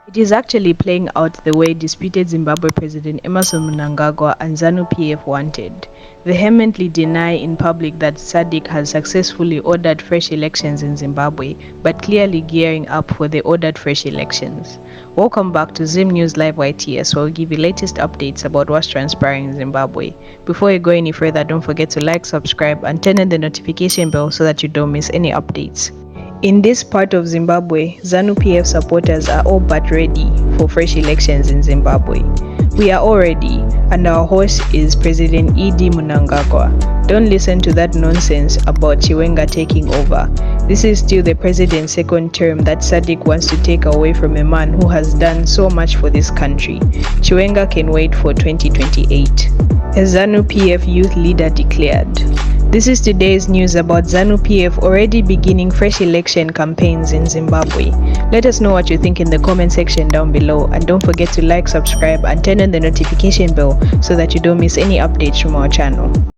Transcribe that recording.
It is actually playing out the way disputed Zimbabwe President Emmerson Mnangagwa and Zanu PF wanted. Vehemently deny in public that SADC has successfully ordered fresh elections in Zimbabwe, but clearly gearing up for the ordered fresh elections. Welcome back to Zim News Live YTS, where we'll give you latest updates about what's transpiring in Zimbabwe. Before you go any further, don't forget to like, subscribe, and turn on the notification bell so that you don't miss any updates. In this part of Zimbabwe, ZANU PF supporters are all but ready for fresh elections in Zimbabwe. We are all ready, and our host is President E.D. Mnangagwa. Don't listen to that nonsense about Chiwenga taking over. This is still the president's second term that SADC wants to take away from a man who has done so much for this country. Chiwenga can wait for 2028. A ZANU PF youth leader declared. This is today's news about ZANU PF already beginning fresh election campaigns in Zimbabwe. Let us know what you think in the comment section down below, and don't forget to like, subscribe, and turn on the notification bell so that you don't miss any updates from our channel.